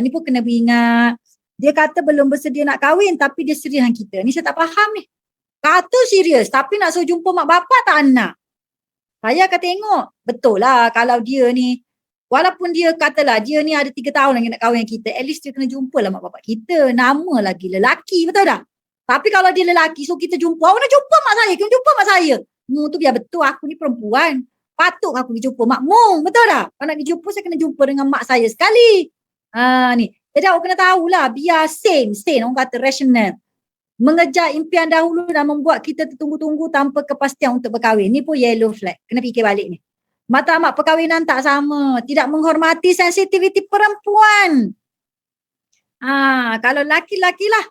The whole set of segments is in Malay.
Ni pun kena beringat. Dia kata belum bersedia nak kahwin tapi dia serius dengan kita. Ni saya tak faham ni. Kata serius tapi nak suruh jumpa mak bapak tak nak. Saya akan tengok. Betul lah kalau dia ni, walaupun dia katalah dia ni ada 3 tahun lagi nak kahwin dengan kita, at least dia kena jumpa lah mak bapak kita. Nama lagi lelaki, betul tak? Tapi kalau dia lelaki, so kita jumpa, awak nak jumpa mak saya, kena jumpa mak saya. Tu biar betul, aku ni perempuan. Patut aku pergi jumpa makmu, betul tak? Kalau nak pergi jumpa, saya kena jumpa dengan mak saya sekali. Ni. Jadi awak kena tahulah, biar sane, orang kata rational. Mengejar impian dahulu dan membuat kita tertunggu-tunggu tanpa kepastian untuk berkahwin. Ni pun yellow flag. Kena fikir balik ni. Matlamat perkahwinan tak sama. Tidak menghormati sensitiviti perempuan. Kalau laki-laki lah,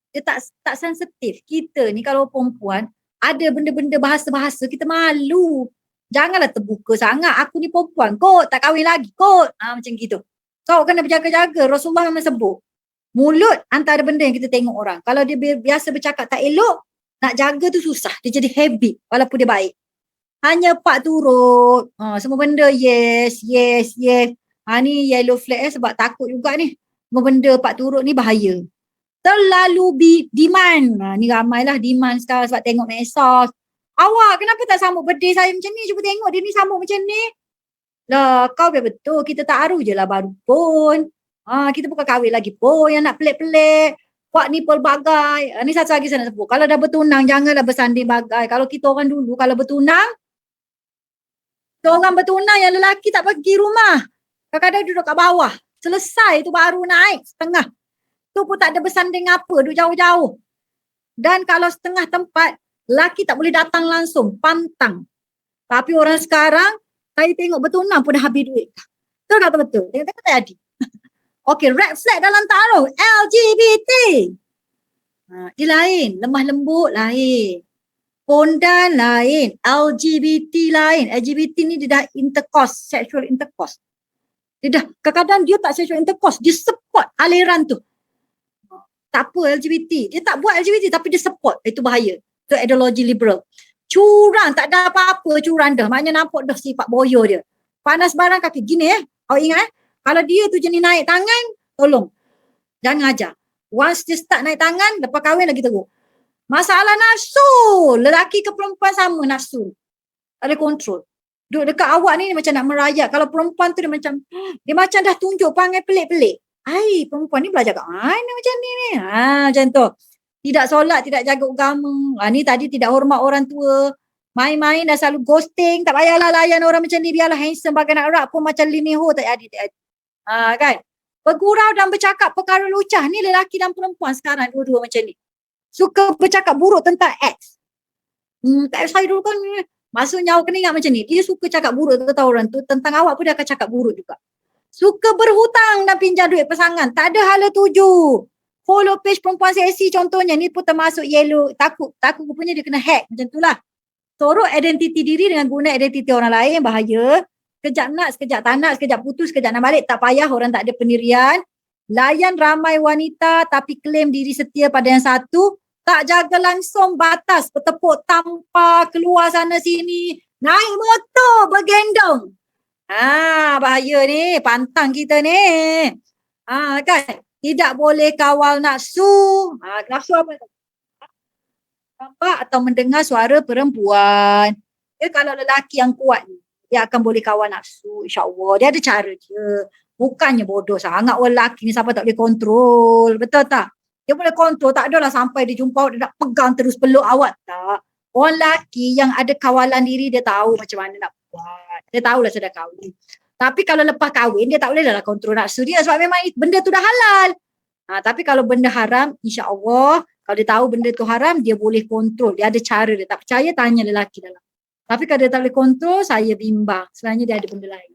dia tak sensitif. Kita ni kalau perempuan, ada benda-benda bahasa-bahasa, kita malu. Janganlah terbuka sangat. Aku ni perempuan kot, tak kahwin lagi kot. Macam gitu. Kau kena berjaga-jaga. Rasulullah memang sebut. Mulut antara benda yang kita tengok orang. Kalau dia biasa bercakap tak elok, nak jaga tu susah. Dia jadi habit walaupun dia baik. Hanya pak turut. Semua benda yes. Ni yellow flag sebab takut juga ni. Semua benda pak turut ni bahaya. Terlalu demand. Ni ramailah demand sekarang sebab tengok medsos. Awak kenapa tak sambut birthday saya macam ni? Cuba tengok dia ni sambut macam ni. Lah kau biar betul. Kita tak aru je lah baru pun. Kita bukan kahwin lagi pun yang nak pelik-pelik. Buat ni pelbagai. Ni satu lagi saya nak sebut. Kalau dah bertunang, janganlah bersanding bagai. Kalau kita orang dulu, kalau bertunang, yang lelaki tak pergi rumah. Kadang-kadang duduk kat bawah. Selesai tu baru naik setengah. Tu pun tak ada bersanding apa, duduk jauh-jauh. Dan kalau setengah tempat, lelaki tak boleh datang langsung, pantang. Tapi orang sekarang, saya tengok bertunang pun dah habis duit. Betul kata betul? Tengok-tengok tak jadi. Okey, red flag dalam taruh LGBT. Dia lain, lemah lembut lain. Pondan lain, LGBT lain. LGBT ni dia dah intercourse, sexual intercourse. Dia dah, kadang-kadang dia tak sexual intercourse, dia support aliran tu. Tak apa LGBT, dia tak buat LGBT tapi dia support, itu bahaya. Itu ideologi liberal. Curang, tak ada apa-apa curang dah. Maknanya nampak dah sifat boyo dia. Panas barang kaki, gini kau ingat kalau dia tu jenis naik tangan, tolong. Jangan ajar. Once dia start naik tangan, lepas kahwin lagi teruk. Masalah nafsu. Lelaki ke perempuan sama nafsu. Tak ada kontrol. Duduk dekat awak ni macam nak merayat. Kalau perempuan tu dia macam dah tunjuk panggil pelik-pelik. Perempuan ni belajar kat mana macam ni. Macam tu. Tidak solat, tidak jaga agama. Ni tadi tidak hormat orang tua. Main-main dah selalu ghosting. Tak payahlah layan orang macam ni. Biarlah handsome bagai nak erat pun macam Lee Min Ho tak jadi. Kan? Bergurau dan bercakap perkara lucah. Ni lelaki dan perempuan sekarang dua-dua macam ni. Suka bercakap buruk tentang ex. Tak saya dulu kan. Maksudnya awak kena ingat macam ni. Dia suka cakap buruk tentang orang tu. Tentang awak pun dia akan cakap buruk juga. Suka berhutang dan pinjam duit pasangan. Tak ada hala tuju. Follow page perempuan seksi contohnya. Ni pun termasuk yellow. Takut rupanya dia kena hack. Macam tu lah. Sorok identiti diri dengan guna identiti orang lain. Bahaya. Sekejap nak, sekejap tak nak, sekejap putus, sekejap nak balik. Tak payah, orang tak ada pendirian. Layan ramai wanita tapi klaim diri setia pada yang satu. Tak jaga langsung batas. Bertepuk tampar, keluar sana sini. Naik motor, bergendong. Bahaya ni. Pantang kita ni. Kan? Tidak boleh kawal nafsu. Nafsu apa? Nampak atau mendengar suara perempuan. Kalau lelaki yang kuat ni, dia akan boleh kawal nafsu. InsyaAllah. Dia ada cara dia. Bukannya bodoh sangat lelaki ni siapa tak boleh kontrol. Betul tak? Dia boleh kontrol. Tak adalah sampai dia jumpa awak, dia nak pegang terus peluk awak. Tak. Orang lelaki yang ada kawalan diri, dia tahu macam mana nak buat. Dia tahulah sudah kahwin. Tapi kalau lepas kahwin, dia tak boleh lah kontrol nafsu dia sebab memang benda tu dah halal. Tapi kalau benda haram, insya-Allah, kalau dia tahu benda tu haram, dia boleh kontrol. Dia ada cara dia. Tak percaya, tanya lelaki dalam. Tapi kalau dia tak boleh kontrol, saya bimbang. Sebenarnya dia ada benda lain.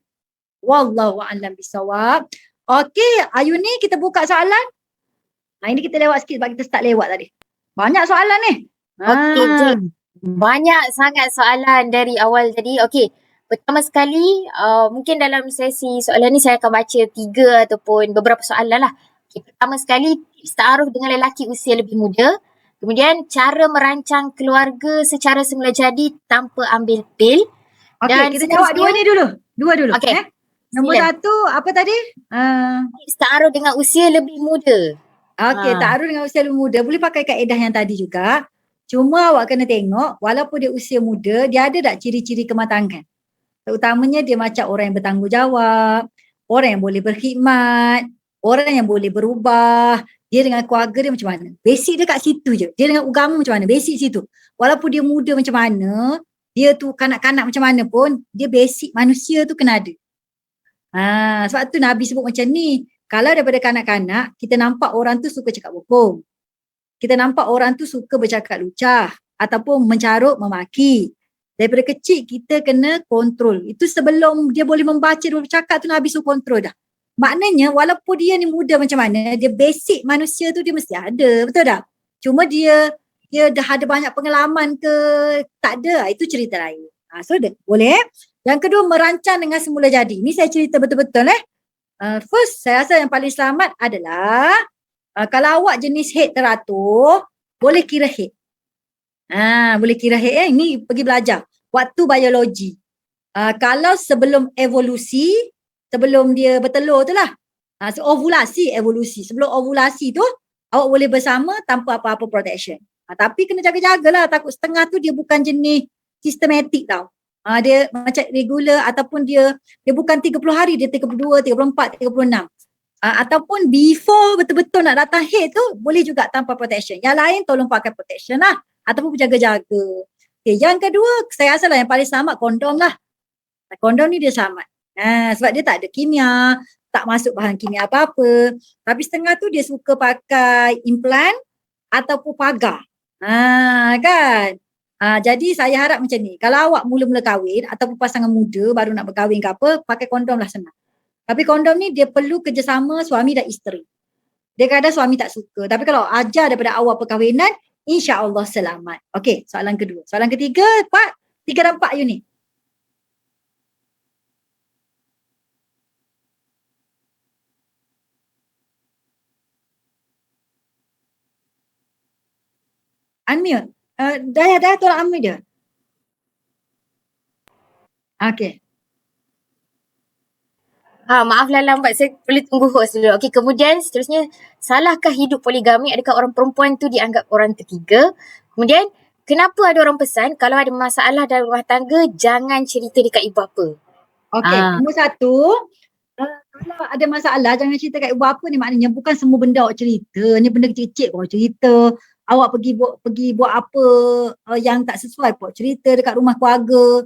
Wallahu a'lam bisawab. Okey, Ayu ni kita buka soalan. Ini kita lewat sikit sebab kita start lewat tadi. Banyak soalan ni. Okey, banyak sangat soalan dari awal tadi. Okey. Pertama sekali, mungkin dalam sesi soalan ni saya akan baca 3 ataupun beberapa soalan lah. Okay, pertama sekali, tips ta'aruf dengan lelaki usia lebih muda. Kemudian, cara merancang keluarga secara semula jadi tanpa ambil pil. Okey, kita jawab dua ni dulu. Dua dulu. Okey. Nombor Sila. 1 apa tadi? Ta'aruf dengan usia lebih muda. Okey, ta'aruf dengan usia lebih muda. Boleh pakai kaedah yang tadi juga. Cuma awak kena tengok walaupun dia usia muda, dia ada tak ciri-ciri kematangan? Terutamanya dia macam orang yang bertanggungjawab, orang yang boleh berkhidmat, orang yang boleh berubah, dia dengan keluarga dia macam mana. Basic dia kat situ je. Dia dengan agama macam mana, basic situ. Walaupun dia muda macam mana, dia tu kanak-kanak macam mana pun, dia basic manusia tu kena ada. Sebab tu Nabi sebut macam ni. Kalau daripada kanak-kanak, kita nampak orang tu suka cakap bohong. Kita nampak orang tu suka bercakap lucah ataupun mencarut, memaki. Daripada kecil kita kena kontrol. Itu sebelum dia boleh membaca, dia boleh bercakap tu Nabi suruh kontrol dah. Maknanya walaupun dia ni muda macam mana, dia basic manusia tu dia mesti ada. Betul tak? Cuma dia dah ada banyak pengalaman ke tak ada, itu cerita lain. So boleh. Yang kedua, merancang dengan semula jadi. Ni saya cerita betul-betul first, saya rasa yang paling selamat adalah kalau awak jenis head teratur, boleh kira head. Boleh kira head Ni pergi belajar. Waktu biologi. Kalau sebelum evolusi, sebelum dia bertelur tu lah. Ovulasi, evolusi. Sebelum ovulasi tu, awak boleh bersama tanpa apa-apa protection. Tapi kena jaga-jagalah. Takut setengah tu dia bukan jenis sistematik tau. Dia macam regular ataupun dia bukan 30 hari, dia 32, 34, 36. Ataupun before betul-betul nak datang head tu, boleh juga tanpa protection. Yang lain tolong pakai protection lah. Ataupun berjaga-jaga. Okay, yang kedua, saya rasa lah yang paling selamat kondom lah. Kondom ni dia selamat. Sebab dia tak ada kimia, tak masuk bahan kimia apa-apa. Tapi setengah tu dia suka pakai implant ataupun pagar. Kan? Jadi saya harap macam ni. Kalau awak mula-mula kahwin ataupun pasangan muda baru nak berkahwin ke apa, pakai kondom lah senang. Tapi kondom ni dia perlu kerjasama suami dan isteri. Dia kadang suami tak suka. Tapi kalau ajar daripada awal perkahwinan, insya-Allah selamat. Okey, soalan kedua. Soalan ketiga, 3 dan 4 unit. Unmute. Dah tolak unmute dia. Okey. Maaflah lambat, saya boleh tunggu host dulu. Okey, kemudian seterusnya, salahkah hidup poligami? Adakah orang perempuan tu dianggap orang ketiga? Kemudian, kenapa ada orang pesan kalau ada masalah dalam rumah tangga, jangan cerita dekat ibu bapa? Okey, nombor 1, kalau ada masalah jangan cerita kat ibu bapa ni, maknanya bukan semua benda awak cerita. Ni benda kecil-kecil pun awak cerita. Awak pergi buat apa yang tak sesuai pun cerita dekat rumah keluarga,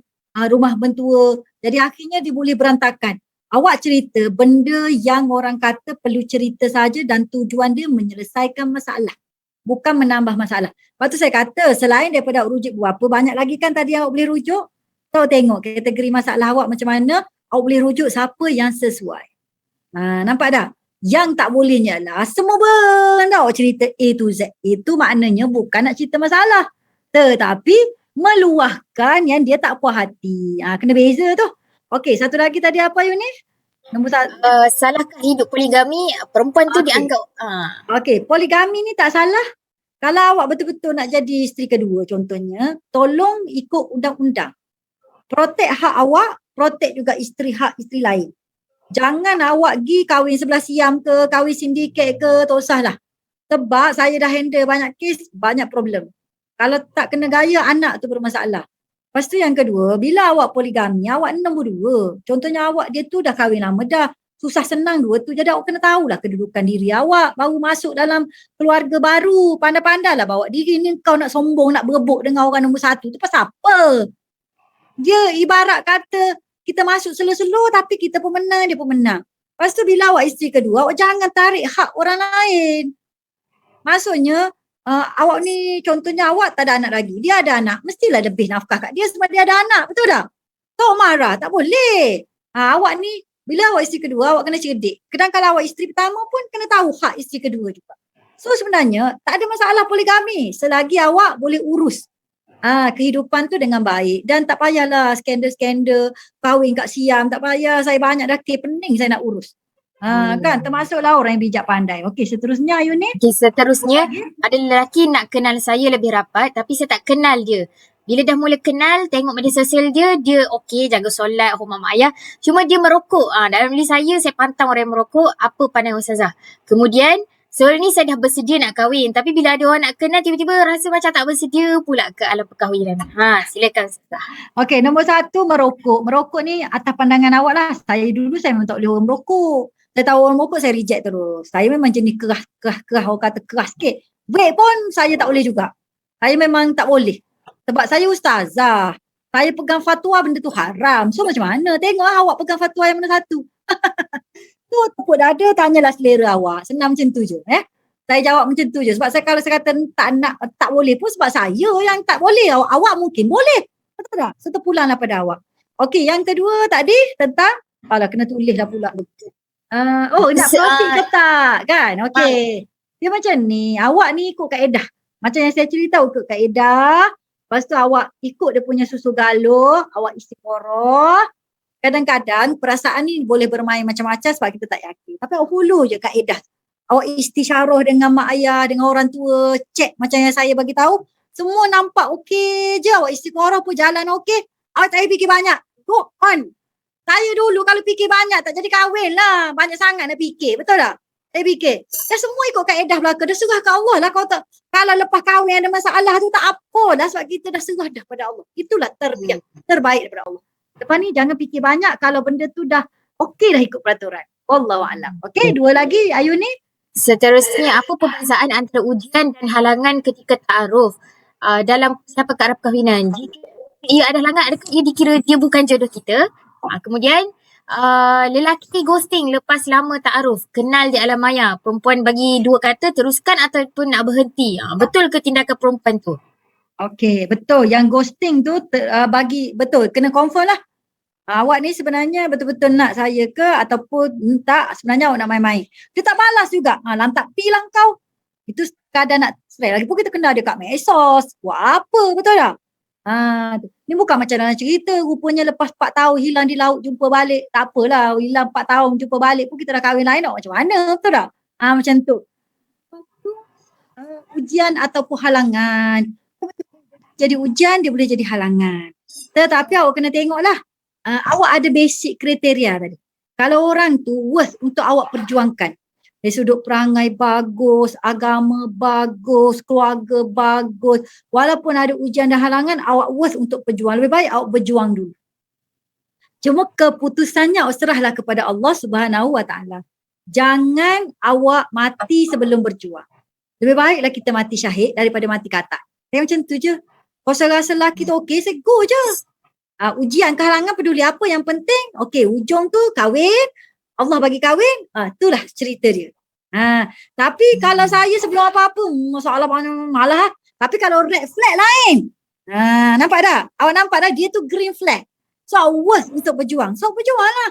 rumah mentua. Jadi akhirnya dia boleh berantakan. Awak cerita benda yang orang kata perlu cerita saja dan tujuan dia menyelesaikan masalah, bukan menambah masalah. Lepas tu saya kata selain daripada awak rujuk berapa, banyak lagi kan tadi awak boleh rujuk. Tahu tengok kategori masalah awak macam mana, awak boleh rujuk siapa yang sesuai. Nampak tak? Yang tak bolehnya lah semua benda awak cerita A to Z. Itu maknanya bukan nak cerita masalah, tetapi meluahkan yang dia tak puas hati. Kena beza tu. Okey, satu lagi tadi apa Yunis? Nombor 1. Salahkah hidup poligami? Perempuan tu dianggap Okey, poligami ni tak salah. Kalau awak betul-betul nak jadi isteri kedua contohnya, tolong ikut undang-undang. Protect hak awak, protect juga hak isteri lain. Jangan awak pergi kahwin sebelah siam ke, kahwin sindiket ke, tak usahlah. Sebab saya dah handle banyak kes, banyak problem. Kalau tak kena gaya, anak tu bermasalah. Lepas tu yang kedua, bila awak poligami, awak nombor 2. Contohnya awak dia tu dah kahwin lama dah. Susah senang dua tu. Jadi awak kena tahulah kedudukan diri awak. Baru masuk dalam keluarga baru. Pandai-pandailah bawa diri ni. Kau nak sombong, nak berebut dengan orang nombor 1 tu pasal apa? Dia ibarat kata kita masuk slow-slow tapi kita pun menang, dia pun menang. Lepas tu bila awak isteri kedua, awak jangan tarik hak orang lain. Maksudnya, awak ni contohnya awak tak ada anak lagi. Dia ada anak. Mestilah lebih nafkah kat dia sebab dia ada anak. Betul tak? Kau marah. Tak boleh. Awak ni bila awak isteri kedua awak kena cerdik. Kadang kalau awak isteri pertama pun kena tahu hak isteri kedua juga. So sebenarnya tak ada masalah poligami selagi awak boleh urus kehidupan tu dengan baik. Dan tak payahlah skandal-skandal kahwin kat siam. Tak payah. Saya banyak dah pening saya nak urus. Kan termasuklah orang yang bijak pandai. Okey, seterusnya Yunis. Okey, seterusnya ada lelaki nak kenal saya lebih rapat tapi saya tak kenal dia. Bila dah mula kenal, tengok media sosial dia okey, jaga solat, hormat mak ayah. Cuma dia merokok. Dalam diri saya pantang orang yang merokok. Apa pandang Ustazah? Kemudian, sebenarnya ni saya dah bersedia nak kahwin. Tapi bila ada orang nak kenal, tiba-tiba rasa macam tak bersedia pula ke alam perkahwinan. Silakan Ustazah. Okey, nombor 1 merokok. Merokok ni atas pandangan awak lah. Saya dulu saya memang tak boleh orang merokok. Saya tahu orang merokok saya reject terus. Saya memang jenis kerah, orang kata keras sikit. Vape pun saya tak boleh juga. Saya memang tak boleh. Sebab saya ustazah. Saya pegang fatwa benda tu haram. So macam mana? Tengoklah awak pegang fatwa yang mana satu. Tu tepuk dada, tanyalah selera awak. Senang macam tu je. Saya jawab macam tu je. Sebab kalau saya kata tak boleh pun sebab saya yang tak boleh. Awak mungkin boleh. Betul tak? So terpulanglah pada awak. Okey, yang kedua tadi tentang, kena tulis dah pula. Nak proceed ke tak? Kan? Okey. Dia macam ni. Awak ni ikut kaedah. Macam yang saya cerita ikut kaedah. Lepas tu awak ikut dia punya susu galuh, awak istikharah. Kadang-kadang perasaan ni boleh bermain macam-macam sebab kita tak yakin. Tapi awak follow je kaedah. Awak istisyarah dengan mak ayah, dengan orang tua, cek macam yang saya bagi tahu. Semua nampak okey je, awak istikharah pun jalan okey. Awak tak payah fikir banyak. Go on. Saya dulu kalau fikir banyak tak jadi kahwin lah. Banyak sangat nak fikir, betul tak? Fikir. Dah semua ikut kaedah belaka. Dah serah ke Allah lah. Kalau lepas kahwin ada masalah tu tak apa dah sebab kita dah serah dah pada Allah. Itulah terbaik daripada Allah. Lepas ni jangan fikir banyak kalau benda tu dah okey dah ikut peraturan. Wallahualam. Okey, 2 lagi Ayu ni. Seterusnya, apa perbezaan antara ujian dan halangan ketika ta'aruf dalam persiapan ke arah perkahwinan? Jika ia ada halangan, adakah ia dikira dia bukan jodoh kita? Kemudian, lelaki ghosting lepas lama ta'aruf, kenal di alam maya. Perempuan bagi 2 kata, teruskan ataupun nak berhenti. Betul ke tindakan perempuan tu? Okey, betul. Yang ghosting tu betul, kena confirm lah. Awak ni sebenarnya betul-betul nak saya ke ataupun tak, sebenarnya awak nak main-main. Dia tak balas juga. Lantak pilah kau. Itu kadang nak stress. Lagipun kita kenal dia kat medsos. Buat apa, betul tak? Ni bukan macam dalam cerita. Rupanya lepas 4 tahun hilang di laut jumpa balik. Tak apalah, hilang 4 tahun jumpa balik pun kita dah kahwin lain. Macam mana, betul tak? Macam tu. Ujian ataupun halangan. Jadi ujian, dia boleh jadi halangan. Tetapi awak kena tengoklah. Awak ada basic kriteria tadi. Kalau orang tu worth untuk awak perjuangkan. Dari sudut perangai bagus, agama bagus, keluarga bagus. Walaupun ada ujian dan halangan, awak worth untuk berjuang. Lebih baik awak berjuang dulu. Cuma keputusannya awak serahlah kepada Allah Subhanahu Wa Taala. Jangan awak mati sebelum berjuang. Lebih baiklah kita mati syahid daripada mati katak. Macam tu je. Kalau saya rasa lelaki tu okey, saya go je. Ujian kehalangan peduli apa, yang penting okey, ujung tu kahwin, Allah bagi kahwin, itulah cerita dia. Tapi kalau saya sebelum apa-apa masalah malah, tapi kalau red flag lain. Nampak tak? Awak nampak tak dia tu green flag. So worth untuk berjuang. So berjuanglah.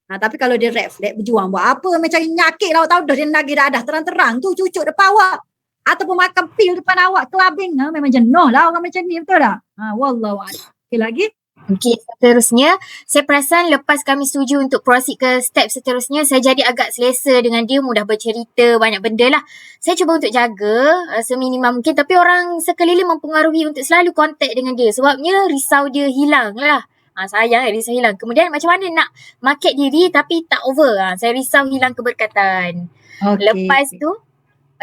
Tapi kalau dia red flag, berjuang buat apa? Macam nyakit lah, awak tahu dah dia nagih dadah terang-terang tu cucuk depan awak. Ataupun makan pil depan awak, clubbing. Memang jenuh lah orang macam ni, betul tak? Wallahualam. Okey lagi. Okey, seterusnya, saya perasan lepas kami setuju untuk proceed ke step seterusnya, saya jadi agak selesa dengan dia, mudah bercerita, banyak benda lah. Saya cuba untuk jaga seminimum mungkin, tapi orang sekeliling mempengaruhi untuk selalu kontak dengan dia. Sebabnya risau dia hilang lah. Sayang risau hilang. Kemudian macam mana nak market diri tapi tak over. Saya risau hilang keberkatan. Okay. Lepas tu,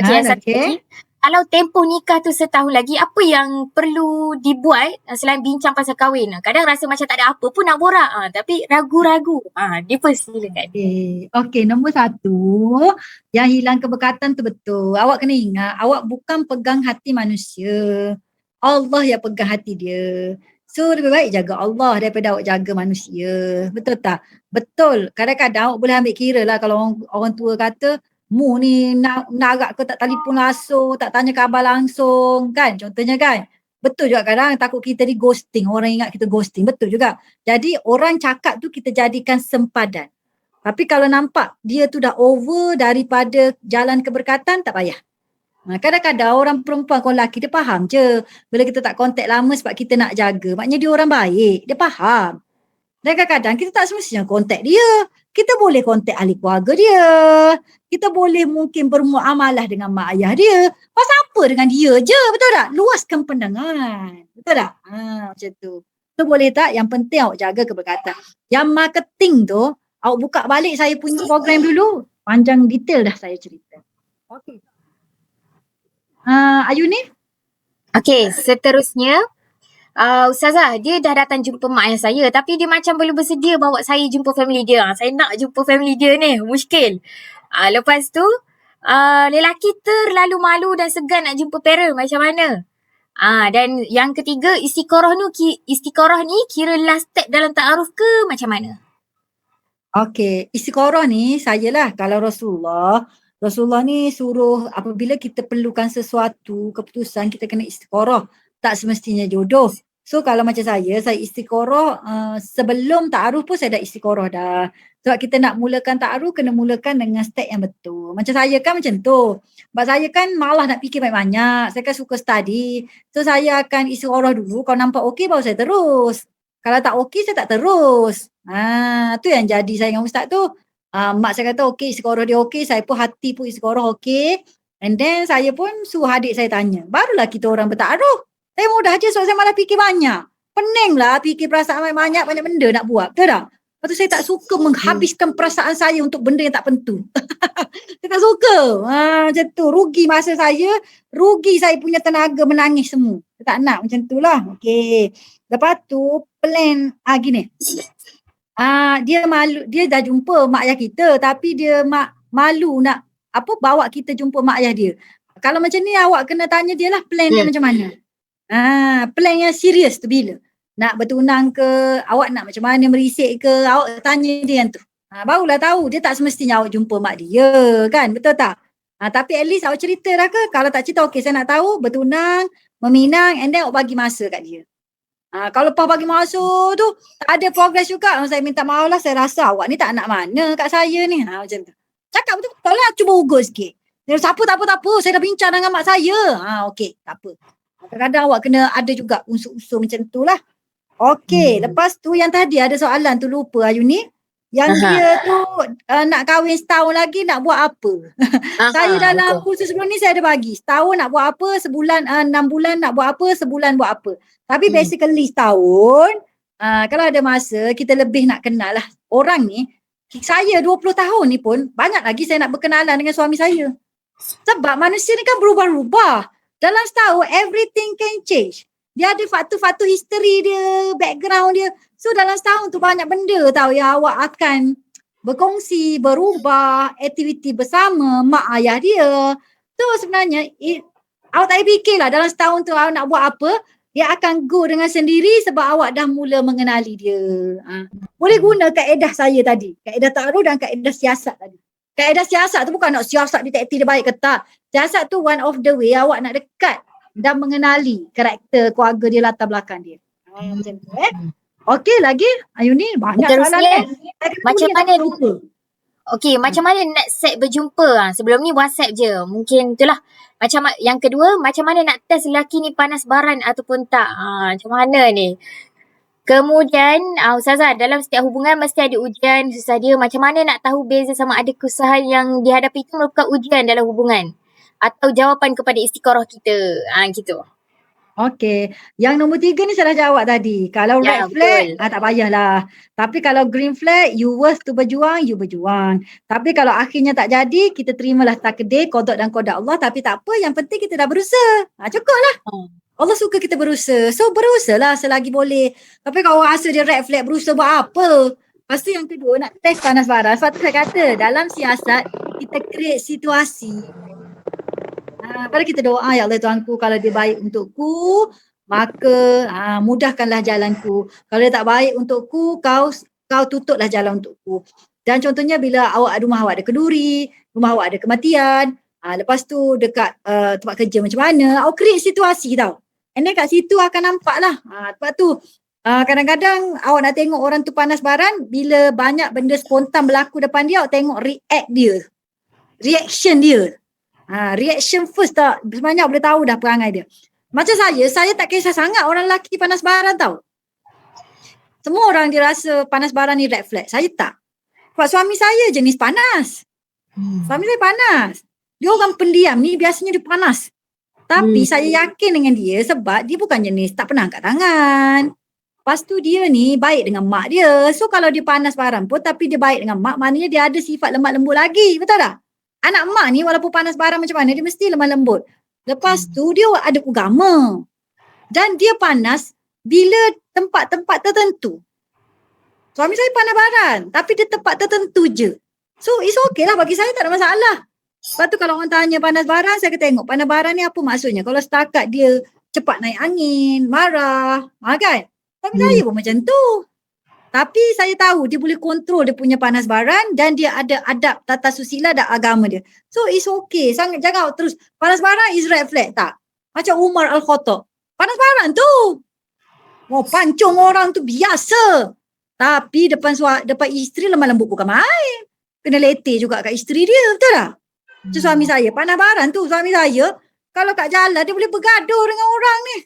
yang satu lagi. Kalau tempoh nikah tu setahun lagi, apa yang perlu dibuat selain bincang pasal kahwin? Kadang rasa macam tak ada apa pun nak borak. Tapi ragu-ragu. Dia pun silakan. Okey, nombor 1. Yang hilang keberkatan tu betul. Awak kena ingat, awak bukan pegang hati manusia. Allah yang pegang hati dia. So lebih baik jaga Allah daripada awak jaga manusia. Betul tak? Betul. Kadang-kadang awak boleh ambil kira lah kalau orang tua kata, mu ni nak agak ke tak telefon langsung, tak tanya khabar langsung kan, contohnya kan. Betul juga kadang takut kita di ghosting, orang ingat kita ghosting, betul juga. Jadi orang cakap tu kita jadikan sempadan. Tapi kalau nampak dia tu dah over daripada jalan keberkatan, tak payah. Kadang-kadang orang perempuan kalau lelaki dia faham je. Bila kita tak kontak lama sebab kita nak jaga, maknanya dia orang baik, dia faham. Dan kadang-kadang kita tak semestinya kontak dia. Kita boleh kontak ahli keluarga dia. Kita boleh mungkin bermuamalah dengan mak ayah dia. Pasal apa jumpa dengan dia je, betul tak? Luaskan pandangan. Betul tak? Macam tu. Tu boleh tak? Yang penting awak jaga keberkatan. Yang marketing tu, awak buka balik saya punya program dulu. Panjang detail dah saya cerita. Okey. Ayu ni? Okey, seterusnya Ustazah, dia dah datang jumpa mak ayah saya tapi dia macam belum bersedia bawa saya jumpa family dia. Saya nak jumpa family dia ni, muskil. Lepas tu, lelaki terlalu malu dan segan nak jumpa parent, macam mana? Dan yang ketiga, istiqorah ni kira last step dalam ta'aruf ke macam mana? Okey, istiqorah ni saya lah. Kalau Rasulullah ni suruh apabila kita perlukan sesuatu, keputusan, kita kena istiqorah. Tak semestinya jodoh. So kalau macam saya istiqorah sebelum ta'aruf pun saya dah istiqorah dah. Sebab kita nak mulakan ta'aruf, kena mulakan dengan step yang betul. Macam saya kan macam tu. Sebab saya kan malah nak fikir banyak-banyak. Saya kan suka study. So saya akan istiqorah dulu. Kalau nampak okey baru saya terus. Kalau tak okey saya tak terus. Tu yang jadi saya dengan ustaz tu. Mak saya kata okey, istiqorah dia okey. Saya pun hati pun istiqorah okey. And then saya pun suruh adik saya tanya. Barulah kita orang bertaruh. Saya mudah je sebab saya malah fikir banyak. Pening lah fikir perasaan banyak benda nak buat. Betul tak? Lepas tu saya tak suka menghabiskan perasaan saya untuk benda yang tak penting. Saya tak suka. Macam tu. Rugi masa saya. Rugi saya punya tenaga menangis semua. Saya tak nak macam tu lah. Okey. Lepas tu plan gini. Dia malu, dia dah jumpa mak ayah kita tapi dia malu nak bawa kita jumpa mak ayah dia. Kalau macam ni awak kena tanya dia lah plan dia macam mana. Plan yang serius tu bila? Nak bertunang ke, awak nak macam mana, merisik ke, awak tanya dia yang tu. Barulah tahu dia tak semestinya awak jumpa mak dia kan, betul tak? Tapi at least awak cerita dah ke? Kalau tak cerita okey saya nak tahu bertunang, meminang and then awak bagi masa kat dia. Kalau lepas bagi masa tu tak ada progress juga, saya minta maaf lah, saya rasa awak ni tak nak mana kat saya ni. Macam tu. Cakap betul-betul lah, cuba ugur sikit. Siapa tak apa, saya dah bincang dengan mak saya. Okey, tak apa. Kadang-kadang awak kena ada juga unsur-unsur macam tu lah. Okey, lepas tu yang tadi ada soalan tu lupa Ayu ni. Yang dia tu nak kahwin setahun lagi nak buat apa? Saya dalam kursus sebelum ni saya ada bagi. Setahun nak buat apa, sebulan 6 bulan nak buat apa, sebulan buat apa. Tapi basically setahun, kalau ada masa kita lebih nak kenal lah. Orang ni, saya 20 tahun ni pun banyak lagi saya nak berkenalan dengan suami saya. Sebab manusia ni kan berubah-ubah. Dalam setahun everything can change. Dia ada faktor-faktor history dia, background dia. So dalam setahun tu banyak benda tahu yang awak akan berkongsi, berubah, aktiviti bersama mak ayah dia. Tu sebenarnya awak tak payah fikirlah dalam setahun tu awak nak buat apa. Dia akan go dengan sendiri sebab awak dah mula mengenali dia. Boleh guna kaedah saya tadi. Kaedah ta'aruf dan kaedah siasat tadi. Kaedah siasat tu bukan nak siasat detektif dia baik ke tak. Siasat tu one of the way awak nak dekat dan mengenali karakter keluarga dia, latar belakang dia. Macam tu Okey lagi Ayu ni banyak soalan macam mana macam mana nak set berjumpa? Sebelum ni WhatsApp je. Mungkin itulah. Macam yang kedua, macam mana nak test lelaki ni panas baran ataupun tak? Macam mana ni? Kemudian Ustazah, dalam setiap hubungan mesti ada ujian, susah dia. Macam mana nak tahu beza sama ada kesusahan yang dihadapi itu merupakan ujian dalam hubungan atau jawapan kepada istiqorah kita? Gitu. Okey. Yang nombor 3 ni saya dah jawab tadi. Kalau red flag, tak payahlah. Tapi kalau green flag, you worth to berjuang, you berjuang. Tapi kalau akhirnya tak jadi, kita terimalah takdir, qada dan qada Allah. Tapi tak apa, yang penting kita dah berusaha. Cukup lah. Allah suka kita berusaha. So berusahalah selagi boleh. Tapi kalau rasa dia red flag, berusaha buat apa? Lepas tu yang kedua, nak test panas baran. Sebab tu saya kata, dalam siasat, kita create situasi. Pada kita doa, ya Allah Tuhanku, kalau dia baik untukku, maka mudahkanlah jalanku. Kalau dia tak baik untukku, kau tutuplah jalan untukku. Dan contohnya bila rumah awak ada kenduri, rumah awak ada kematian, lepas tu dekat tempat kerja macam mana, awak create situasi tau. And then kat situ akan nampak lah. Sebab tu kadang-kadang awak nak tengok orang tu panas baran, bila banyak benda spontan berlaku depan dia, awak tengok reaction dia. Reaction first tak, sebenarnya boleh tahu dah perangai dia. Macam saya tak kisah sangat orang lelaki panas baran tau. Semua orang dia rasa panas baran ni red flag. Saya tak. Sebab suami saya jenis panas. Suami saya panas. Dia orang pendiam ni biasanya dia panas. Tapi saya yakin dengan dia sebab dia bukan jenis tak pernah angkat tangan. Lepas tu dia ni baik dengan mak dia. So kalau dia panas barang pun tapi dia baik dengan mak, maknanya dia ada sifat lemah lembut lagi. Betul tak? Anak mak ni walaupun panas barang macam mana, dia mesti lemah lembut. Lepas tu dia ada agama. Dan dia panas bila tempat-tempat tertentu. Suami saya panas barang tapi dia tempat tertentu je. So it's okay lah, bagi saya tak ada masalah. Lepas tu kalau orang tanya panas barang, saya akan tengok panas barang ni apa maksudnya. Kalau setakat dia cepat naik angin, marah, kan? Suami saya pun macam tu. Tapi saya tahu dia boleh kontrol dia punya panas barang dan dia ada adab tata susila dan agama dia. So it's okay. Jangan terus panas barang is red flag tak? Macam Umar Al-Khattab. Panas barang tu. Mau pancung orang tu biasa. Tapi depan isteri lemah lembut bukan main. Kena letih juga kat isteri dia. Betul tak? Macam suami saya. Panas barang tu. Suami saya kalau kat jalan dia boleh bergaduh dengan orang ni.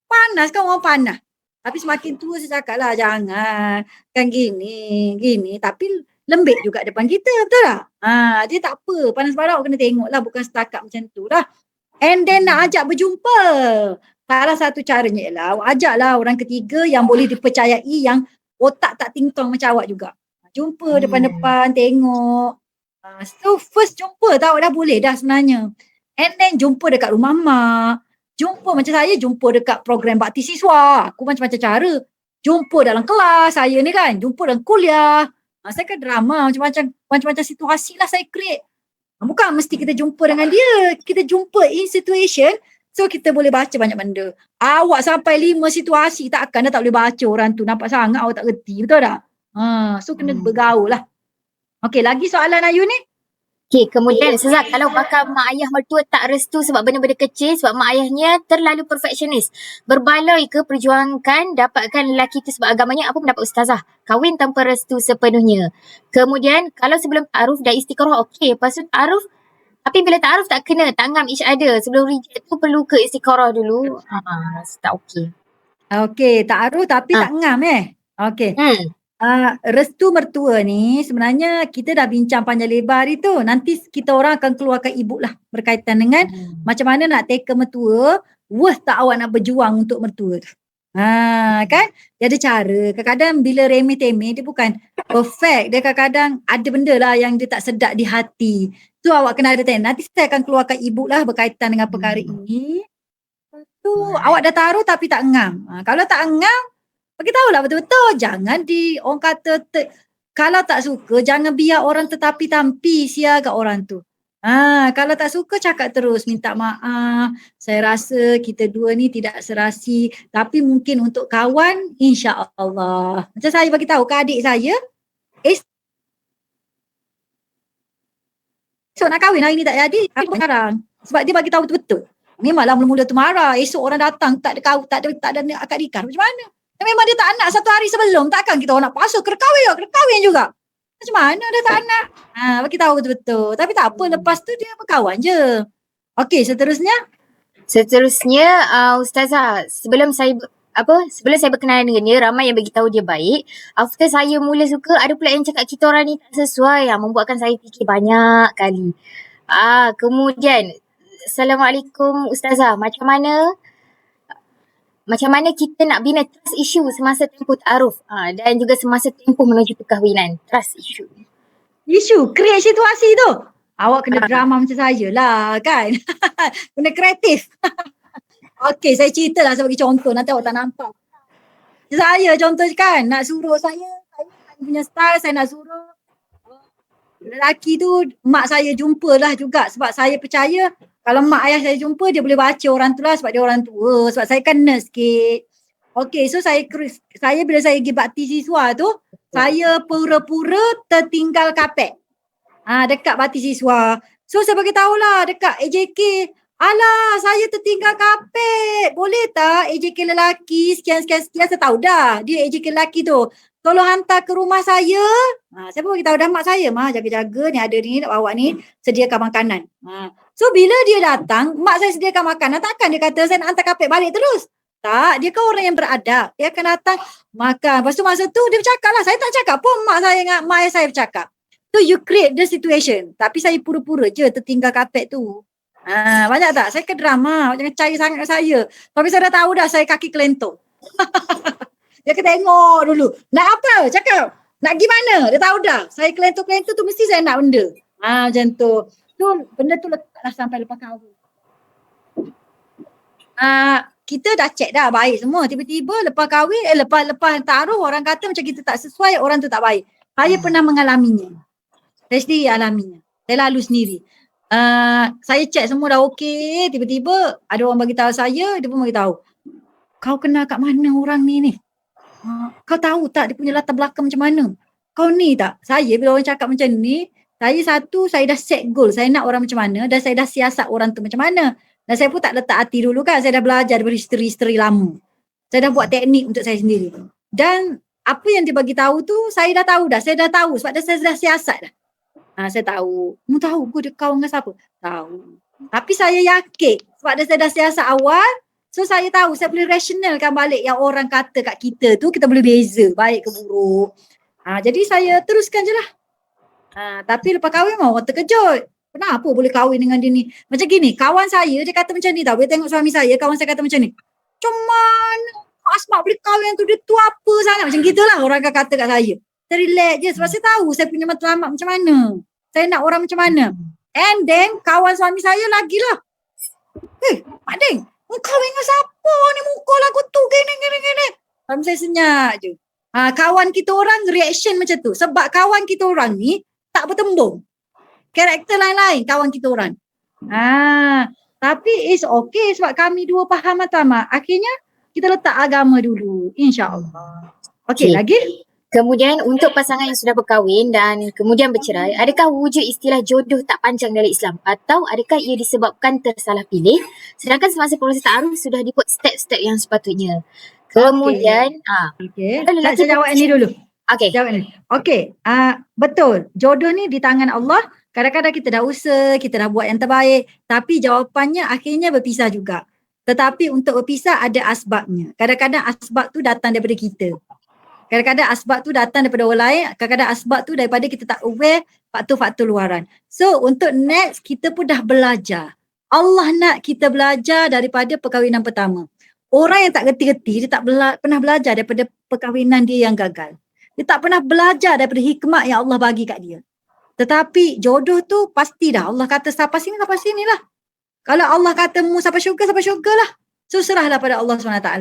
Panas kan orang panas. Tapi semakin tua saya cakap lah jangan. Kan gini. Tapi lembik juga depan kita. Betul tak? Dia tak apa. Panas barang kena tengok lah. Bukan setakat macam tu lah. And then nak ajak berjumpa. Salah satu caranya ialah ajaklah orang ketiga yang boleh dipercayai yang otak tak tingtong macam awak juga. Jumpa depan-depan, tengok. So first jumpa tahu dah boleh dah sebenarnya. And then jumpa dekat rumah mak. Jumpa macam saya jumpa dekat program bakti siswa. Aku macam-macam cara. Jumpa dalam kelas saya ni kan. Jumpa dalam kuliah. Saya kan drama macam-macam situasi lah saya create. Bukan mesti kita jumpa dengan dia. Kita jumpa in situation. So kita boleh baca banyak benda. Awak sampai 5 situasi takkan dah tak boleh baca orang tu. Nampak sangat awak tak reti. Betul tak? So kena bergaul lah. Okey, lagi soalan Ayu ni? Okey, kemudian Ustazah, kalau bakal mak ayah mertua tak restu sebab benda-benda kecil, sebab mak ayahnya terlalu perfectionist, berbaloi ke perjuangkan dapatkan lelaki tu sebab agamanya, apa pendapat Ustazah? Kahwin tanpa restu sepenuhnya. Kemudian kalau sebelum ta'aruf dah istiqarah, okey. Lepas tu ta'aruf, tapi bila ta'aruf tak kena, tak ngam each other. Sebelum reject tu perlu ke istiqarah dulu. Tak okey. Okey, ta'aruf tapi tak ngam Okey. Restu mertua ni sebenarnya kita dah bincang panjang lebar hari tu. Nanti kita orang akan keluarkan ebook lah berkaitan dengan macam mana nak take mertua, worth tak awak nak berjuang untuk mertua tu. Kan? Dia ada cara. Kadang-kadang bila remeh-temeh dia bukan perfect. Dia kadang-kadang ada benda lah yang dia tak sedap di hati. Tu awak kena ada tanya. Nanti saya akan keluarkan ebook lah berkaitan dengan perkara ini. Tu awak dah taruh tapi tak ngam. Kalau tak ngam, bagi tahulah betul-betul. Jangan orang kata kalau tak suka jangan biar orang tetapi tampi sia kat orang tu. Kalau tak suka cakap terus, minta maaf. Saya rasa kita dua ni tidak serasi, tapi mungkin untuk kawan insya-Allah. Macam saya bagi tahu ke adik saya, esok nak kahwin hari ni tak jadi, sekarang. Sebab dia bagi tahu betul-betul. Memanglah mula-mula tu marah, esok orang datang tak ada akad nikah. Macam mana? Memang dia tak nak satu hari sebelum, takkan kita orang nak paksa kena kahwin juga. Macam mana dia tak nak? Bagi tahu betul-betul. Tapi tak apa, lepas tu dia berkawan je. Okey, seterusnya Ustazah, sebelum saya berkenalan dengan dia, ramai yang beritahu dia baik. After saya mula suka, ada pula yang cakap kita orang ni tak sesuai, yang membuatkan saya fikir banyak kali. Kemudian Assalamualaikum Ustazah, macam mana kita nak bina trust issue semasa tempoh ta'aruf dan juga semasa tempoh menuju perkahwinan. Trust issue. Create situasi tu. Awak kena drama macam saya lah kan. Kena kreatif. Okey, saya cerita lah, saya bagi contoh. Nanti awak tak nampak. Saya contoh kan, nak suruh saya punya style, saya nak suruh lelaki tu, mak saya jumpalah juga. Sebab saya percaya kalau mak ayah saya jumpa, dia boleh baca orang tu lah sebab dia orang tua. Sebab saya kan nurse sikit. Okey, so saya bila saya pergi bakti siswa tu, saya pura-pura tertinggal kapet. Dekat bakti siswa. So saya bagi tahulah dekat AJK, alah saya tertinggal kapet. Boleh tak AJK lelaki sekian. Saya tahu dah dia AJK lelaki tu. Tolong hantar ke rumah saya. Saya pun bagi tahu dah mak saya, jaga-jaga ni ada ni awak ni sediakan makanan. So bila dia datang, mak saya sediakan makanan, takkan dia kata saya nak hantar kapet balik terus. Tak, dia kan orang yang beradab. Dia akan datang makan. Lepas tu masa tu dia bercakap lah. Saya tak cakap pun mak ayah saya bercakap. So you create the situation. Tapi saya pura-pura je tertinggal kapet tu. Banyak tak? Saya ke drama. Jangan percaya sangat kat saya. Tapi saya dah tahu dah saya kaki kelentok. Dia kena tengok dulu. Nak apa? Cakap. Nak pergi mana? Dia tahu dah. Saya kelentok-kelentok tu mesti saya nak benda. Macam tu. Tu benda tu letaklah sampai lepas kahwin. Kita dah check dah baik semua. Tiba-tiba lepas kahwin, lepas taruh orang kata macam kita tak sesuai, orang tu tak baik. Saya pernah mengalaminya. Saya sendiri alaminya. Saya lalu sendiri. Saya check semua dah okey. Tiba-tiba ada orang bagi tahu saya, dia pun bagi tahu. Kau kenal kat mana orang ni? Kau tahu tak dia punya latar belakang macam mana? Kau ni tak? Saya bila orang cakap macam ni, saya dah set goal. Saya nak orang macam mana dan saya dah siasat orang tu macam mana. Dan saya pun tak letak hati dulu kan. Saya dah belajar daripada history lama. Saya dah buat teknik untuk saya sendiri. Dan apa yang dia bagi tahu tu, saya dah tahu dah. Saya dah tahu sebab saya dah siasat dah. Saya tahu. Mu tahu ke dia kawan dengan siapa? Tahu. Tapi saya yakin sebab saya dah siasat awal. So saya tahu, saya boleh rationalkan balik yang orang kata kat kita tu, kita boleh beza baik ke buruk. Jadi saya teruskan je lah. Tapi lepas kahwin orang terkejut. Kenapa boleh kahwin dengan dia ni? Macam gini, kawan saya dia kata macam ni tau. Dia tengok suami saya, kawan saya kata macam ni. Macam mana Asma boleh kahwin tu, dia tu apa sangat? Macam gitulah orang akan kata kat saya. Saya relax je sebab saya tahu saya punya matlamat macam mana. Saya nak orang macam mana. And then kawan suami saya lagi lah. Mak Ding, kau kahwin dengan siapa ni, muka lagu tu gini. Suami saya senyap je. Kawan kita orang reaction macam tu. Sebab kawan kita orang ni tak bertembung. Karakter lain-lain kawan kita orang. Tapi it's okay sebab kami dua faham matlamat. Akhirnya kita letak agama dulu. InsyaAllah. Okay, lagi? Kemudian untuk pasangan yang sudah berkahwin dan kemudian bercerai, adakah wujud istilah jodoh tak panjang dalam Islam atau adakah ia disebabkan tersalah pilih sedangkan semasa proses ta'aruf sudah dibuat step-step yang sepatutnya? Kemudian Saya jawab ni dulu. Jawab ni. Betul. Jodoh ni di tangan Allah. Kadang-kadang kita dah usaha, kita dah buat yang terbaik, tapi jawapannya akhirnya berpisah juga. Tetapi untuk berpisah ada asbabnya. Kadang-kadang asbab tu datang daripada kita. Kadang-kadang asbab tu datang daripada orang lain, kadang-kadang asbab tu daripada kita tak aware faktor-faktor luaran. So untuk next kita pun dah belajar. Allah nak kita belajar daripada perkahwinan pertama. Orang yang tak gerti-gerti, dia tak pernah belajar daripada perkahwinan dia yang gagal. Dia tak pernah belajar daripada hikmat yang Allah bagi kat dia. Tetapi jodoh tu pasti dah. Allah kata sampai sini lah. Kalau Allah kata mu sampai syurga lah. So serahlah pada Allah SWT.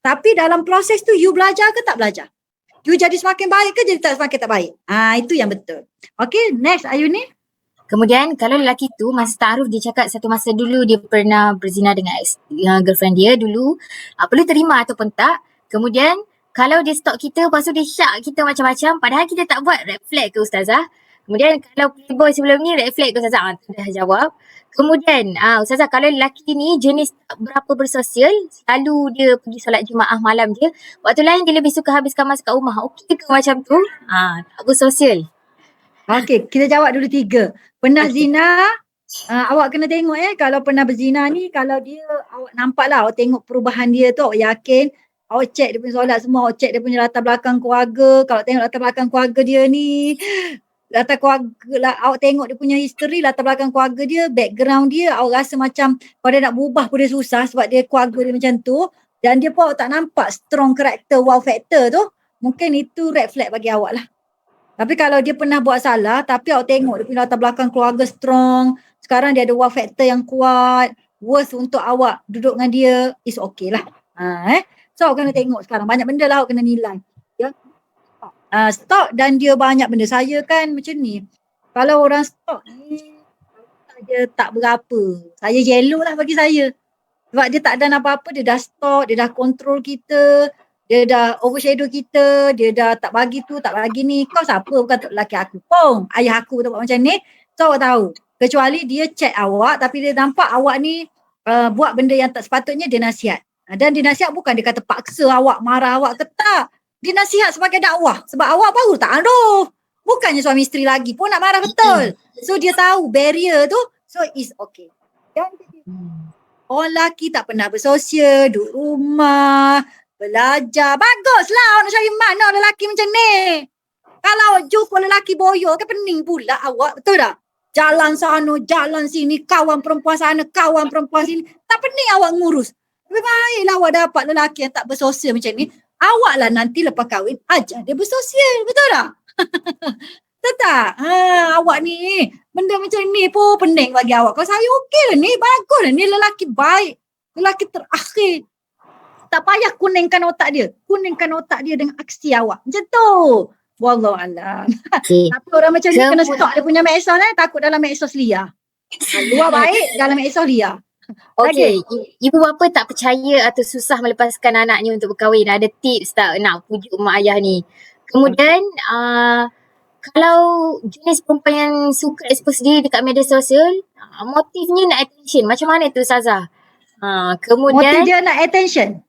Tapi dalam proses tu you belajar ke tak belajar? You jadi semakin baik ke jadi semakin tak baik? Itu yang betul. Okay, next Ayuni. Kemudian kalau lelaki tu masa ta'aruf dia cakap satu masa dulu dia pernah berzina dengan girlfriend dia dulu. Perlu terima ataupun tak. Kemudian kalau dia stalk kita, lepas tu dia syak kita macam-macam padahal kita tak buat, red flag ke Ustazah? Kemudian kalau playboy sebelum ni red flag ke Ustazah? Dah jawab. Kemudian Ustazah kalau lelaki ni jenis tak berapa bersosial, selalu dia pergi solat Jumaat malam je, waktu lain dia lebih suka habiskan masa kat rumah. Okey ke macam tu? Tak bersosial. Okey, kita jawab dulu 3. Pernah zina, awak kena tengok kalau pernah berzina ni, kalau dia awak nampak lah, awak tengok perubahan dia tu, awak yakin, awak check dia punya solat semua, awak check dia punya latar belakang keluarga. Kalau tengok latar belakang keluarga dia ni, latar keluarga, awak tengok dia punya history, latar belakang keluarga dia, background dia, awak rasa macam pada nak berubah pun dia susah sebab dia keluarga dia macam tu. Dan dia pun awak tak nampak strong character, wow factor tu, mungkin itu red flag bagi awak lah. Tapi kalau dia pernah buat salah, tapi awak tengok dia punya latar belakang keluarga strong, sekarang dia ada wow factor yang kuat, worth untuk awak duduk dengan dia, is okay lah. So awak kena tengok sekarang, banyak benda lah awak kena nilai. Stalk dan dia banyak benda. Saya kan macam ni, kalau orang stalk ni dia tak berapa, saya yellow lah bagi saya. Sebab dia tak ada apa-apa, dia dah stalk, dia dah control kita, dia dah overshadow kita, dia dah tak bagi tu, tak bagi ni. Kau siapa? Bukan lelaki aku pun, ayah aku tak buat macam ni. So awak tahu, kecuali dia check awak tapi dia nampak awak ni buat benda yang tak sepatutnya, dia nasihat. Dan dia nasihat bukan dia kata paksa awak, marah awak ke tak. Dia nasihat sebagai dakwah. Sebab awak baru ta'aruf. Bukannya suami isteri lagi pun nak marah betul. So dia tahu barrier tu. So it's okay. Orang lelaki tak pernah bersosial, duduk rumah, belajar. Baguslah awak nak cari mana lelaki macam ni. Kalau jumpa lelaki boyo kan pening pula awak. Betul tak? Jalan sana, jalan sini, kawan perempuan sana, kawan perempuan sini. Tak pening awak ngurus. Lebih baiklah awak dapat lelaki yang tak bersosial macam ni. Awaklah nanti lepas kahwin, ajar dia bersosial. Betul tak? Betul tak? Awak ni, benda macam ni pun pening bagi awak. Kalau saya okey lah ni, bagus lah ni, lelaki baik. Lelaki terakhir. Tak payah kuningkan otak dia. Kuningkan otak dia dengan aksi awak. Macam tu. Wallahualam. Okay. Tapi orang macam ni kena Kemudian- stop dia punya medsos takut dalam medsos liar. Luar baik, dalam medsos liar. Okay, ibu bapa tak percaya atau susah melepaskan anaknya untuk berkahwin. Ada tips tak nak pujuk mak ayah ni? Kemudian, kalau jenis perempuan yang suka expose diri dekat media sosial, motifnya nak attention. Macam mana tu Ustazah? Motif Kemudian, dia nak attention.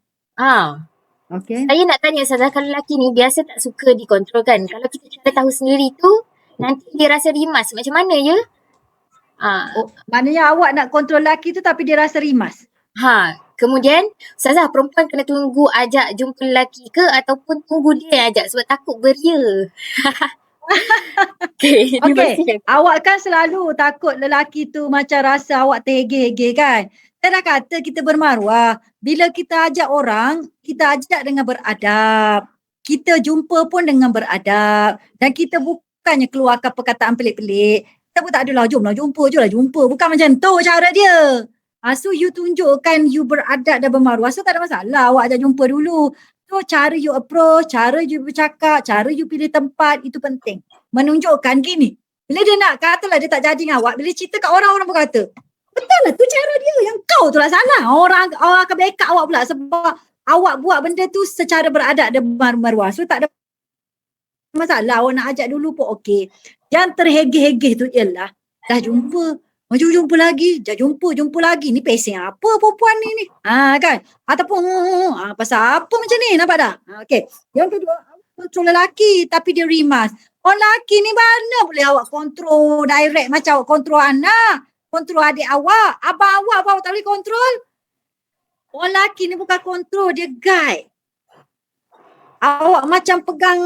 Okay. saya nak tanya Ustazah, kalau lelaki ni biasa tak suka dikontrol kan? Kalau kita cara tahu sendiri tu, nanti dia rasa rimas. Macam mana ya? Maknanya awak nak kontrol lelaki tu tapi dia rasa rimas. Kemudian Ustazah, perempuan kena tunggu ajak jumpa lelaki ke ataupun tunggu dia ajak sebab takut beria? Okay. Awak kan selalu takut lelaki tu macam rasa awak terhege-hege kan. Saya dah kata kita bermaruah. Bila kita ajak orang, kita ajak dengan beradab. Kita jumpa pun dengan beradab. Dan kita bukannya keluarkan perkataan pelik-pelik. Kita pun tak adalah jomlah jumpa je lah jumpa. Bukan macam tu cara dia. So you tunjukkan you beradab dan bermaruah. So tak ada masalah awak ajak jumpa dulu. So cara you approach, cara you bercakap, cara you pilih tempat itu penting. Menunjukkan gini. Bila dia nak katalah dia tak jadi dengan awak. Bila cerita kat orang pun kata. Betul lah tu cara dia. Yang kau tu lah salah. Orang akan backup awak pula sebab awak buat benda tu secara beradab dan bermaruah. So tak ada masalah. Awak nak ajak dulu pun okey. Yang terhege-hege tu ialah dah jumpa. Maju jumpa lagi. Dah jumpa lagi. Ni pesen apa perempuan ni? Kan? Ataupun pasal apa macam ni? Nampak tak? Okey. Yang kedua, kontrol lelaki tapi dia rimas. Orang lelaki ni mana boleh awak kontrol direct macam awak kontrol anak. Kontrol adik awak. Abang awak tak boleh kontrol. Orang lelaki ni bukan kontrol. Dia guide. Awak macam pegang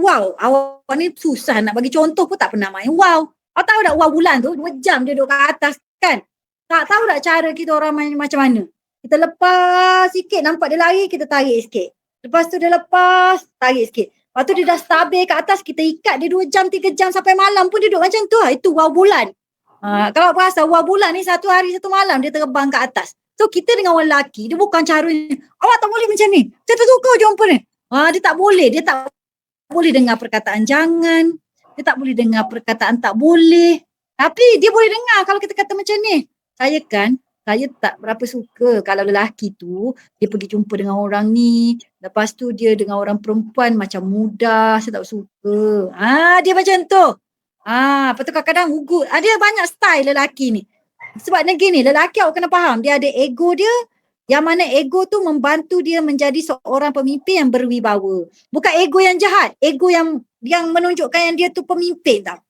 wow. Awak ni susah nak bagi contoh pun tak pernah main wow. Awak tahu tak wow bulan tu 2 jam dia duduk kat atas kan? Tak tahu tak cara kita orang main macam mana? Kita lepas sikit nampak dia lari kita tarik sikit. Lepas tu dia lepas tarik sikit. Lepas tu dia dah stabil kat atas kita ikat dia 2 jam 3 jam sampai malam pun dia duduk macam tu. Itu wow bulan. Kalau berasa wow bulan ni 1 hari 1 malam dia terbang kat atas. So kita dengan orang lelaki dia bukan cara ni. Awak tak boleh macam ni. Saya tak suka jumpa ni. Dia tak boleh. Dia tak boleh dengar perkataan jangan. Dia tak boleh dengar perkataan tak boleh. Tapi dia boleh dengar kalau kita kata macam ni. Saya tak berapa suka kalau lelaki tu dia pergi jumpa dengan orang ni. Lepas tu dia dengan orang perempuan macam mudah. Saya tak suka. Dia macam tu. Lepas tu kadang-kadang ugut. Dia banyak style lelaki ni. Sebab negeri ni lelaki awak kena faham. Dia ada ego dia. Yang mana ego tu membantu dia menjadi seorang pemimpin yang berwibawa. Bukan ego yang jahat. Ego yang menunjukkan yang dia tu pemimpin tau.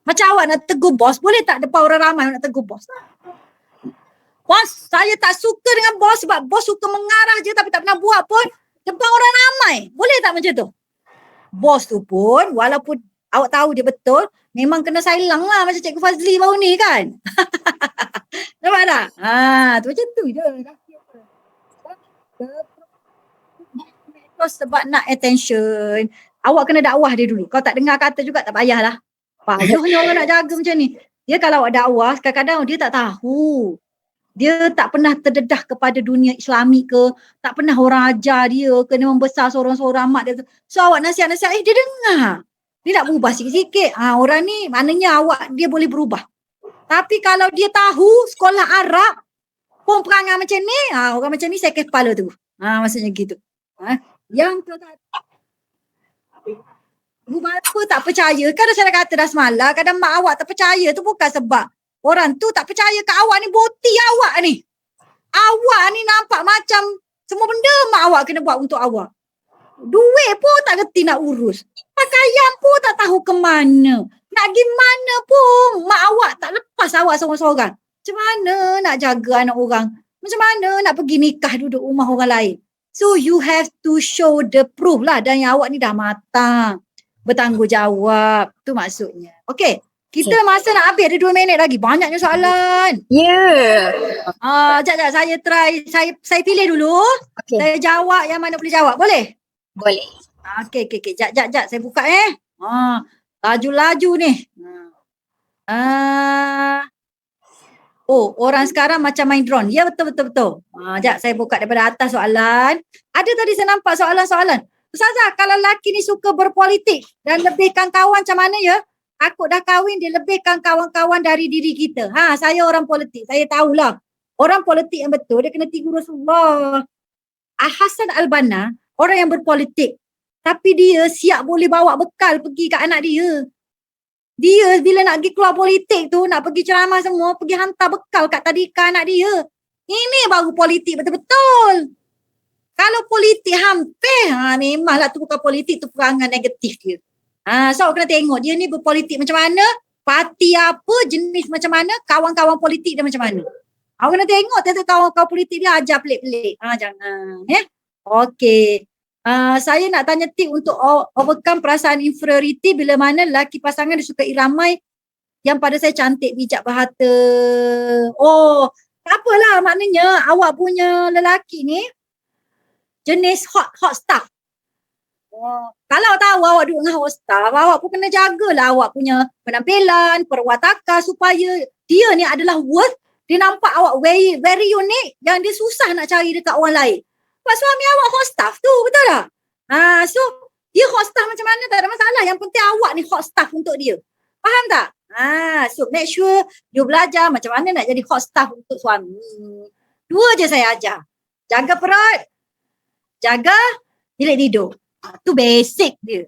Macam awak nak tegur bos. Boleh tak depan orang ramai nak tegur bos? Bos, saya tak suka dengan bos sebab bos suka mengarah je tapi tak pernah buat pun. Depan orang ramai. Boleh tak macam tu? Bos tu pun walaupun awak tahu dia betul. Memang kena silang lah macam Cikgu Fazli baru ni kan. Nampak tak? Tu macam tu je. Sebab nak attention. Awak kena dakwah dia dulu. Kalau tak dengar kata juga tak payahlah. Payahnya orang nak jaga macam ni. Dia kalau awak dakwah kadang-kadang dia tak tahu. Dia tak pernah terdedah kepada dunia Islami ke. Tak pernah orang ajar dia kena membesar seorang-seorang mak dia. So awak nasihat-nasihat dia dengar. Dia nak berubah sikit-sikit. Orang ni maknanya dia boleh berubah. Tapi kalau dia tahu sekolah Arab pun perangai macam ni. Orang macam ni sakit kepala tu. Maksudnya gitu. Yang tu tak. Ibu bapa tak percaya. Kadang saya kata dah semalam. Kadang mak awak tak percaya tu bukan sebab orang tu tak percaya ke awak ni boti awak ni. Awak ni nampak macam semua benda mak awak kena buat untuk awak. Duit pun tak reti nak urus. Pakaian pun tak tahu ke mana. Nak pergi mana pun mak awak tak lepas awak seorang-seorang. Macam mana nak jaga anak orang? Macam mana nak pergi nikah duduk rumah orang lain? So you have to show the proof lah. Dan yang awak ni dah matang. Bertanggungjawab. Tu maksudnya. Okay. Kita masa nak habis ada 2 minit lagi. Banyaknya soalan. Ya. Sekejap saya try. Saya pilih dulu. Okey. Saya jawab yang mana boleh jawab. Boleh? Boleh. Okey. Sekejap. Saya buka laju-laju ni. Orang sekarang macam main drone. Ya, betul. Sekejap saya buka daripada atas soalan. Ada tadi saya nampak soalan-soalan. Ustazah, kalau lelaki ni suka berpolitik dan lebihkan kawan macam mana ya? Takut dah kahwin dia lebihkan kawan-kawan dari diri kita. Saya orang politik. Saya tahulah. Orang politik yang betul dia kena tiru Rasulullah. Hasan Al-Banna, orang yang berpolitik. Tapi dia siap boleh bawa bekal pergi kat anak dia. Dia bila nak pergi keluar politik tu, nak pergi ceramah semua, pergi hantar bekal kat tadika anak dia. Ini baru politik betul-betul. Kalau politik hampir, memanglah tu bukan politik, tu perangan negatif dia. So kena tengok dia ni berpolitik macam mana, parti apa, jenis macam mana, kawan-kawan politik dia macam mana. Awak kena tengok kawan-kawan politik dia ajar pelik-pelik. Jangan. Okey. Saya nak tanya tip untuk overcome perasaan inferiority bila mana lelaki pasangan disukai ramai yang pada saya cantik, bijak, berharta. Tak apalah, maknanya awak punya lelaki ni jenis hot stuff. Kalau tahu awak duduk dengan hot stuff, awak pun kena jagalah awak punya penampilan, perwatakan supaya dia ni adalah worth. Dia nampak awak very, very unique yang dia susah nak cari dekat orang lain. Sebab suami awak hot stuff tu, betul tak? So dia hot stuff macam mana tak ada masalah. Yang penting awak ni hot stuff untuk dia. Faham tak? So make sure you belajar macam mana nak jadi hot stuff untuk suami. 2 je saya ajar. Jaga perut, jaga bilik tidur. Tu basic dia.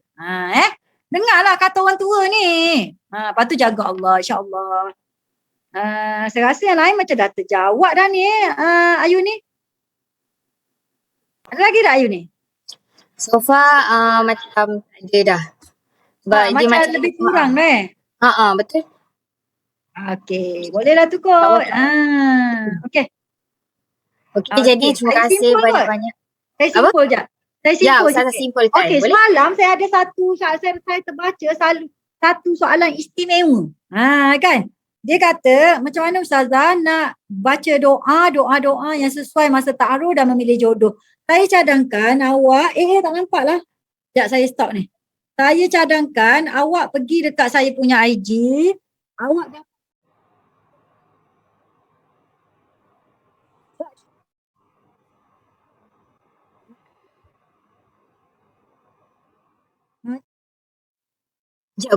Dengarlah kata orang tua ni. Lepas tu jaga Allah, insya-Allah. Saya rasa yang lain macam dah terjawab dah ni Ayu ni. Ada lagi tak Ayu ni? So far macam ada dah. Sebab dia macam lebih kurang betul. Okey, bolehlah tu kot. Okey. Jadi terima kasih banyak-banyak. Saya simpul je. Saya simpulkan. Okey, semalam saya ada saya terbaca satu soalan istimewa. Kan? Dia kata, macam mana Ustazah nak baca doa yang sesuai masa ta'aruf dan memilih jodoh. Saya cadangkan awak, tak nampak lah. Sekejap saya stop ni. Saya cadangkan awak pergi dekat saya punya IG. Awak dah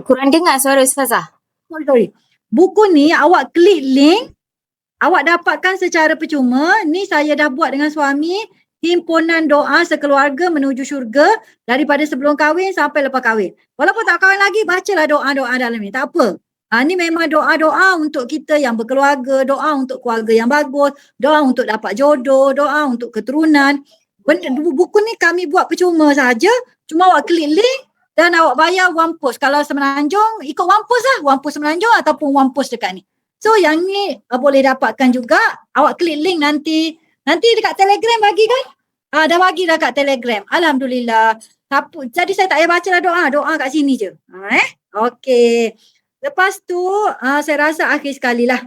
kurang dengar suara Ustazah. Sorry. Buku ni awak klik link, awak dapatkan secara percuma. Ni saya dah buat dengan suami, himpunan doa sekeluarga menuju syurga daripada sebelum kahwin sampai lepas kahwin. Walaupun tak kahwin lagi, bacalah doa-doa dalam ni. Tak apa. Ni memang doa-doa untuk kita yang berkeluarga, doa untuk keluarga yang bagus, doa untuk dapat jodoh, doa untuk keturunan. Buku ni kami buat percuma saja. Cuma awak klik link dan awak bayar one post. Kalau Semenanjung, ikut one post lah. One post Semenanjung ataupun one post dekat ni. So yang ni boleh dapatkan juga. Awak klik link nanti. Nanti dekat Telegram bagi kan? Dah bagi dah kat Telegram. Alhamdulillah. Jadi saya tak payah baca lah doa. Doa kat sini je. Okey. Lepas tu saya rasa akhir sekali lah.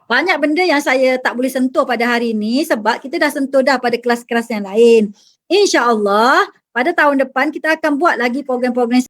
Banyak benda yang saya tak boleh sentuh pada hari ni sebab kita dah sentuh dah pada kelas-kelas yang lain. InsyaAllah pada tahun depan kita akan buat lagi program-program